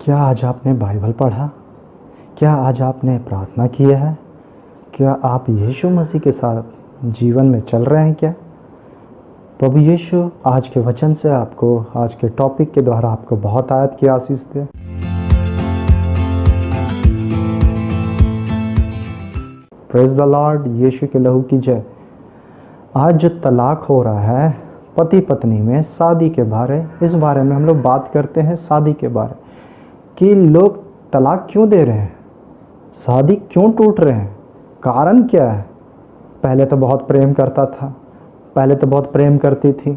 क्या आज आपने बाइबल पढ़ा? क्या आज आपने प्रार्थना किया है? क्या आप यीशु मसीह के साथ जीवन में चल रहे हैं क्या? प्रभु यीशु आज के वचन से आपको, आज के टॉपिक के द्वारा आपको बहुत आयत की आशीष दे। प्रेज द लॉर्ड, यीशु के लहू की जय। आज जो तलाक हो रहा है पति पत्नी में, शादी के बारे, इस बारे में हम लोग बात करते हैं। शादी के बारे कि लोग तलाक क्यों दे रहे हैं, शादी क्यों टूट रहे हैं, कारण क्या है? पहले तो बहुत प्रेम करता था, पहले तो बहुत प्रेम करती थी,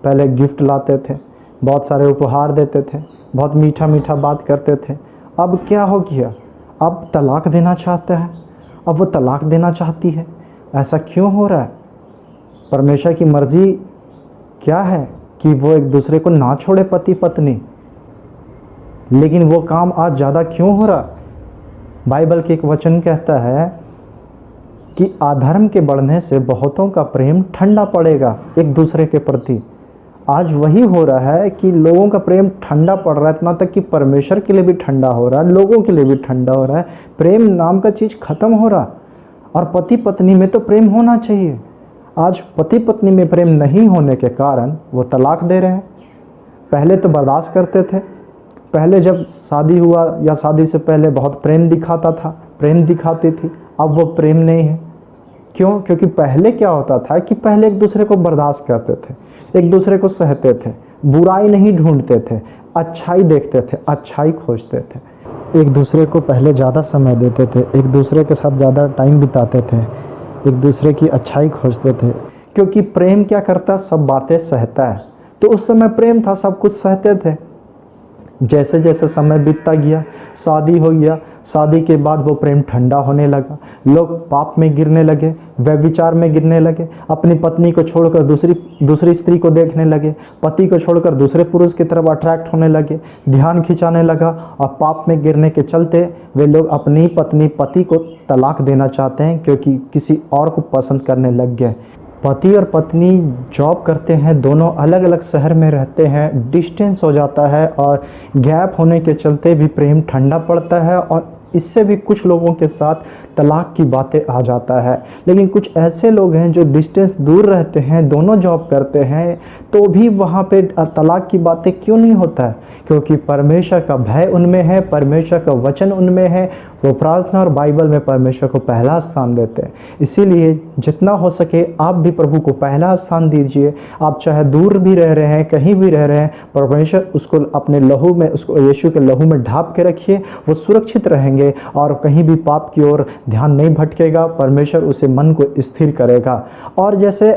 पहले गिफ्ट लाते थे, बहुत सारे उपहार देते थे, बहुत मीठा मीठा बात करते थे। अब क्या हो गया? अब तलाक देना चाहता है, अब वो तलाक देना चाहती है। ऐसा क्यों हो रहा है? परमेश्वर की मर्जी क्या है कि वो एक दूसरे को ना छोड़े पति पत्नी, लेकिन वो काम आज ज़्यादा क्यों हो रहा? बाइबल के एक वचन कहता है कि अधर्म के बढ़ने से बहुतों का प्रेम ठंडा पड़ेगा एक दूसरे के प्रति। आज वही हो रहा है कि लोगों का प्रेम ठंडा पड़ रहा है, इतना तक कि परमेश्वर के लिए भी ठंडा हो रहा है, लोगों के लिए भी ठंडा हो रहा है। प्रेम नाम का चीज़ खत्म हो रहा। और पति पत्नी में तो प्रेम होना चाहिए। आज पति पत्नी में प्रेम नहीं होने के कारण वो तलाक दे रहे हैं। पहले तो बर्दाश्त करते थे, पहले जब शादी हुआ या शादी से पहले बहुत प्रेम दिखाता था, प्रेम दिखाती थी। अब वो प्रेम नहीं है। क्यों? क्योंकि पहले क्या होता था कि पहले एक दूसरे को बर्दाश्त करते थे, एक दूसरे को सहते थे, बुराई नहीं ढूंढते थे, अच्छाई देखते थे, अच्छाई खोजते थे, एक दूसरे को पहले ज़्यादा समय देते थे, एक दूसरे के साथ ज़्यादा टाइम बिताते थे, एक दूसरे की अच्छाई खोजते थे। क्योंकि प्रेम क्या करता? सब बातें सहता है। तो उस समय प्रेम था, सब कुछ सहते थे। जैसे जैसे समय बीतता गया, शादी हो गया, शादी के बाद वो प्रेम ठंडा होने लगा। लोग पाप में गिरने लगे, व्यभिचार में गिरने लगे, अपनी पत्नी को छोड़कर दूसरी स्त्री को देखने लगे, पति को छोड़कर दूसरे पुरुष की तरफ अट्रैक्ट होने लगे, ध्यान खिंचाने लगा। और पाप में गिरने के चलते वे लोग अपनी पत्नी पति को तलाक देना चाहते हैं, क्योंकि किसी और को पसंद करने लग गए। पति और पत्नी जॉब करते हैं, दोनों अलग अलग शहर में रहते हैं, डिस्टेंस हो जाता है और गैप होने के चलते भी प्रेम ठंडा पड़ता है। और इससे भी कुछ लोगों के साथ तलाक की बातें आ जाता है। लेकिन कुछ ऐसे लोग हैं जो डिस्टेंस दूर रहते हैं, दोनों जॉब करते हैं, तो भी वहाँ पे तलाक की बातें क्यों नहीं होता है? क्योंकि परमेश्वर का भय उनमें है, परमेश्वर का वचन उनमें है, वो प्रार्थना और बाइबल में परमेश्वर को पहला स्थान देते हैं। इसीलिए जितना हो सके आप भी प्रभु को पहला स्थान दीजिए। आप चाहे दूर भी रह रहे हैं, कहीं भी रह रहे हैं, परमेश्वर उसको अपने लहू में, उसको यीशु के लहू में ढाँप के रखिए। वो सुरक्षित रहेंगे और कहीं भी पाप की ओर ध्यान नहीं भटकेगा। परमेश्वर उसे मन को स्थिर करेगा। और जैसे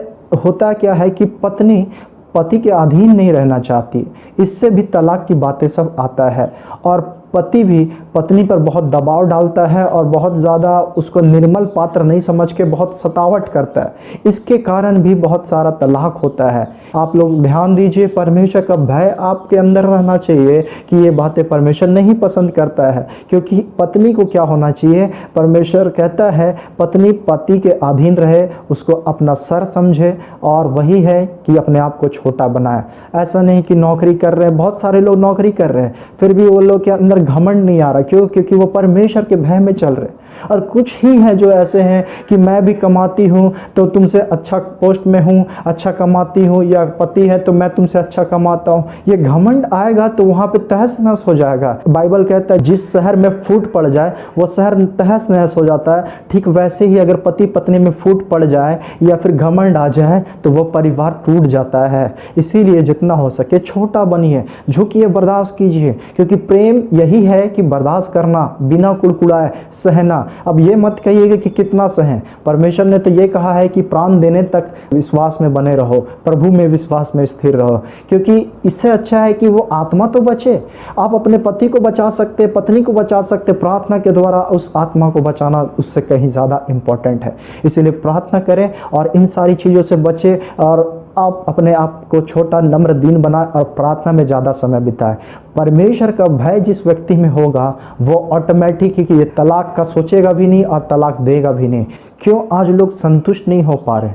होता क्या है कि पत्नी पति के अधीन नहीं रहना चाहती, इससे भी तलाक की बातें सब आता है। और पति भी पत्नी पर बहुत दबाव डालता है और बहुत ज़्यादा उसको निर्मल पात्र नहीं समझ के बहुत सतावट करता है। इसके कारण भी बहुत सारा तलाक होता है। आप लोग ध्यान दीजिए, परमेश्वर का भय आपके अंदर रहना चाहिए कि ये बातें परमेश्वर नहीं पसंद करता है। क्योंकि पत्नी को क्या होना चाहिए? परमेश्वर कहता है पत्नी पति के अधीन रहे, उसको अपना सर समझे, और वही है कि अपने आप को छोटा बनाए। ऐसा नहीं कि नौकरी कर रहे हैं, बहुत सारे लोग नौकरी कर रहे हैं, फिर भी वो लोग के अंदर घमंड नहीं आ रहा। क्यों? क्योंकि वो परमेश्वर के भय में चल रहे। और कुछ ही हैं जो ऐसे हैं कि मैं भी कमाती हूँ तो तुमसे अच्छा पोस्ट में हूँ, अच्छा कमाती हूँ, या पति है तो मैं तुमसे अच्छा कमाता हूँ। ये घमंड आएगा तो वहाँ पे तहस नहस हो जाएगा। बाइबल कहता है जिस शहर में फूट पड़ जाए वो शहर तहस नहस हो जाता है। ठीक वैसे ही अगर पति पत्नी में फूट पड़ जाए या फिर घमंड आ जाए तो वो परिवार टूट जाता है। इसीलिए जितना हो सके छोटा बनिए, झुकिए, बर्दाश्त कीजिए। क्योंकि प्रेम यही है कि बर्दाश्त करना, बिना कुड़कुड़ाए सहना। अब ये मत कहिएगा कि कितना सहें। परमेश्वर ने तो ये कहा है कि प्राण देने तक विश्वास में बने रहो, प्रभु में विश्वास में स्थिर रहो। क्योंकि इससे अच्छा है कि वो आत्मा तो बचे। आप अपने पति को बचा सकते, पत्नी को बचा सकते, प्रार्थना के द्वारा उस आत्मा को बचाना उससे कहीं ज़्यादा इम्पोर्टेंट है। इसीलिए प्रार्थना करें और इन सारी चीज़ों से बचे, और आप अपने आप को छोटा, नम्र, दीन बनाए और प्रार्थना में ज़्यादा समय बिताए। परमेश्वर का भय जिस व्यक्ति में होगा वो ऑटोमेटिक ही कि ये तलाक का सोचेगा भी नहीं और तलाक देगा भी नहीं। क्यों आज लोग संतुष्ट नहीं हो पा रहे?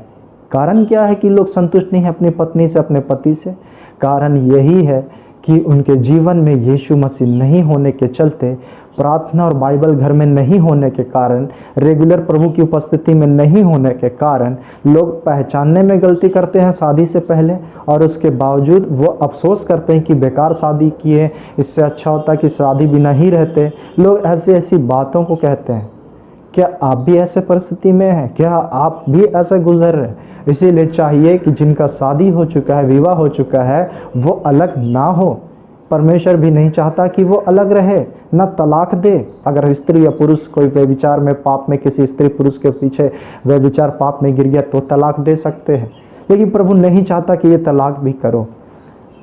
कारण क्या है कि लोग संतुष्ट नहीं है अपनी पत्नी से, अपने पति से? कारण यही है कि उनके जीवन में यीशु मसीह नहीं होने के चलते, प्रार्थना और बाइबल घर में नहीं होने के कारण, रेगुलर प्रभु की उपस्थिति में नहीं होने के कारण लोग पहचानने में गलती करते हैं शादी से पहले, और उसके बावजूद वो अफसोस करते हैं कि बेकार शादी किए, इससे अच्छा होता कि शादी बिना ही रहते। लोग ऐसी ऐसी बातों को कहते हैं। क्या आप भी ऐसे परिस्थिति में हैं? क्या आप भी ऐसे गुजर रहे हैं? इसीलिए चाहिए कि जिनका शादी हो चुका है, विवाह हो चुका है, वो अलग ना हो। परमेश्वर भी नहीं चाहता कि वो अलग रहे, ना तलाक दे। अगर स्त्री या पुरुष कोई व्यभिचार में, पाप में, किसी स्त्री पुरुष के पीछे व्यभिचार पाप में गिर गया तो तलाक दे सकते हैं, लेकिन प्रभु नहीं चाहता कि ये तलाक भी करो।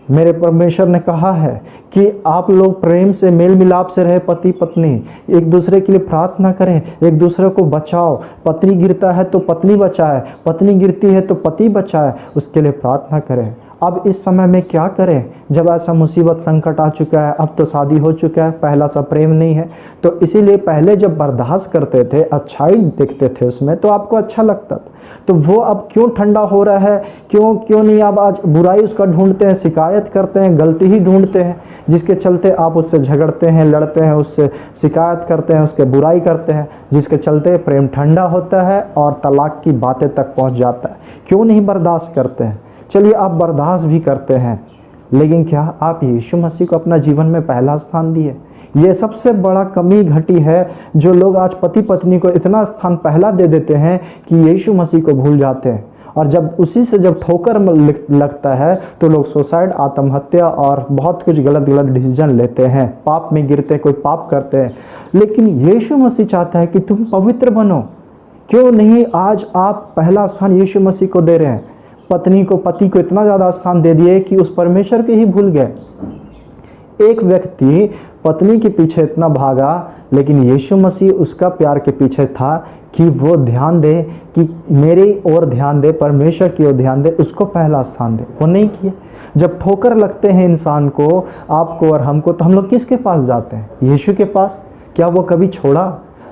मेरे परमेश्वर ने कहा है कि आप लोग प्रेम से, मेल मिलाप से रहे, पति पत्नी, एक दूसरे के लिए प्रार्थना करें, एक दूसरे को बचाओ। पत्नी गिरता है तो पत्नी बचाए, पत्नी गिरती है तो पति बचाए, उसके लिए प्रार्थना करें। अब इस समय में क्या करें जब ऐसा मुसीबत संकट आ चुका है? अब तो शादी हो चुका है, पहला सा प्रेम नहीं है, तो इसीलिए पहले जब बर्दाश्त करते थे, अच्छाई देखते थे उसमें, तो आपको अच्छा लगता था। तो वो अब क्यों ठंडा हो रहा है? क्यों नहीं? आप आज बुराई उसका ढूंढते हैं, शिकायत करते हैं, गलती ही ढूंढते हैं, जिसके चलते आप उससे झगड़ते हैं, लड़ते हैं, उससे शिकायत करते हैं, उसके बुराई करते हैं, जिसके चलते प्रेम ठंडा होता है और तलाक की बातें तक पहुंच जाता है। क्यों नहीं बर्दाश्त करते हैं? चलिए आप बर्दाश्त भी करते हैं, लेकिन क्या आप यीशु मसीह को अपना जीवन में पहला स्थान दिए? ये सबसे बड़ा कमी घटी है, जो लोग आज पति पत्नी को इतना स्थान पहला दे देते हैं कि यीशु मसीह को भूल जाते हैं। और जब उसी से जब ठोकर लगता है तो लोग सुसाइड, आत्महत्या और बहुत कुछ गलत डिसीजन लेते हैं, पाप में गिरते हैं, कोई पाप करते हैं। लेकिन यीशु मसीह चाहता है कि तुम पवित्र बनो। क्यों नहीं आज आप पहला स्थान यीशु मसीह को दे रहे हैं? पत्नी को, पति को इतना ज़्यादा स्थान दे दिए कि उस परमेश्वर के ही भूल गए। एक व्यक्ति पत्नी के पीछे इतना भागा, लेकिन यीशु मसीह उसका प्यार के पीछे था कि वो ध्यान दे, कि मेरी ओर ध्यान दे, परमेश्वर की ओर ध्यान दे, उसको पहला स्थान दे। वो नहीं किया। जब ठोकर लगते हैं इंसान को, आपको और हमको, तो हम लोग किसके पास जाते हैं? यीशु के पास। क्या वो कभी छोड़ा?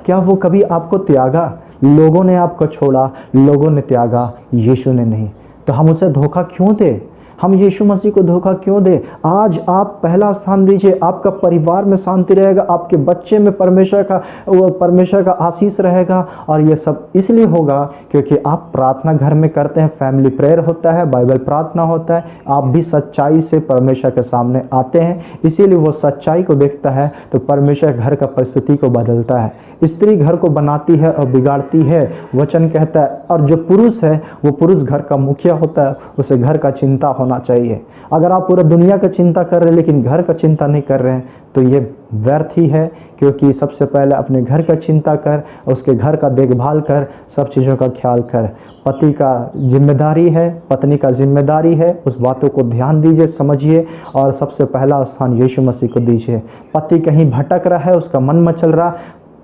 क्या वो कभी आपको त्यागा? लोगों ने आपको छोड़ा, लोगों ने त्यागा, यीशु ने नहीं। तो हम उसे धोखा क्यों दे? हम यीशु मसीह को धोखा क्यों दे? आज आप पहला स्थान दीजिए, आपका परिवार में शांति रहेगा, आपके बच्चे में परमेश्वर का आशीष रहेगा। और ये सब इसलिए होगा क्योंकि आप प्रार्थना घर में करते हैं, फैमिली प्रेयर होता है, बाइबल प्रार्थना होता है, आप भी सच्चाई से परमेश्वर के सामने आते हैं। इसीलिए वो सच्चाई को देखता है तो परमेश्वर घर का परिस्थिति को बदलता है। स्त्री घर को बनाती है और बिगाड़ती है, वचन कहता है। और जो पुरुष है वो पुरुष घर का मुखिया होता है, उसे घर का चिंता होना चाहिए। अगर आप पूरा दुनिया का चिंता कर रहे हैं लेकिन घर का चिंता नहीं कर रहे हैं तो ये व्यर्थ ही है, क्योंकि सबसे पहले अपने घर का चिंता कर, उसके घर का देखभाल कर, सब चीज़ों का ख्याल कर। पति का जिम्मेदारी है, पत्नी का जिम्मेदारी है, उस बातों को ध्यान दीजिए, समझिए और सबसे पहला स्थान यीशु मसीह को दीजिए। पति कहीं भटक रहा है, उसका मन मचल रहा,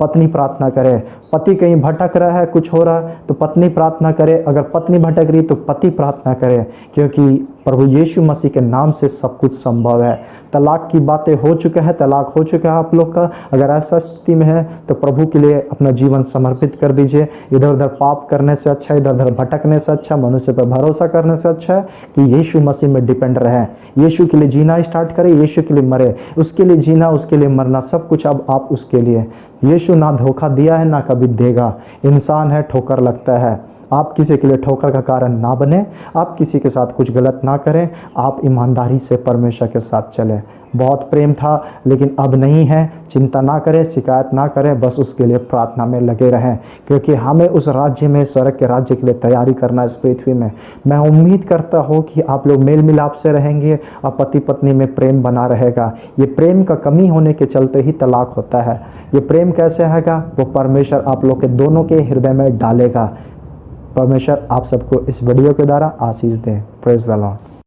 पत्नी प्रार्थना करे। पति कहीं भटक रहा है, कुछ हो रहा है, तो पत्नी प्रार्थना करे। अगर पत्नी भटक रही तो पति प्रार्थना करे, क्योंकि प्रभु यीशु मसीह के नाम से सब कुछ संभव है। तलाक की बातें हो चुका है, तलाक हो चुका है आप लोग का। अगर ऐसा स्थिति में है तो प्रभु के लिए अपना जीवन समर्पित कर दीजिए। इधर उधर पाप करने से अच्छा, इधर उधर भटकने से अच्छा, मनुष्य पर भरोसा करने से अच्छा है कि यीशु मसीह में डिपेंड रहें। यीशु के लिए जीना स्टार्ट करें, यीशु के लिए मरे, उसके लिए जीना, उसके लिए मरना, सब कुछ अब आप उसके लिए। यीशु ना धोखा दिया है ना कभी देगा। इंसान है, ठोकर लगता है। आप किसी के लिए ठोकर का कारण ना बने, आप किसी के साथ कुछ गलत ना करें, आप ईमानदारी से परमेश्वर के साथ चलें। बहुत प्रेम था लेकिन अब नहीं है, चिंता ना करें, शिकायत ना करें, बस उसके लिए प्रार्थना में लगे रहें, क्योंकि हमें उस राज्य में, स्वर्ग के राज्य के लिए तैयारी करना है इस पृथ्वी में। मैं उम्मीद करता हूँ कि आप लोग मेल मिलाप से रहेंगे और पति पत्नी में प्रेम बना रहेगा। ये प्रेम का कमी होने के चलते ही तलाक होता है। ये प्रेम कैसे आएगा? वो परमेश्वर आप लोग के दोनों के हृदय में डालेगा। परमेश्वर आप सबको इस वीडियो के द्वारा आशीष दें। Praise the Lord.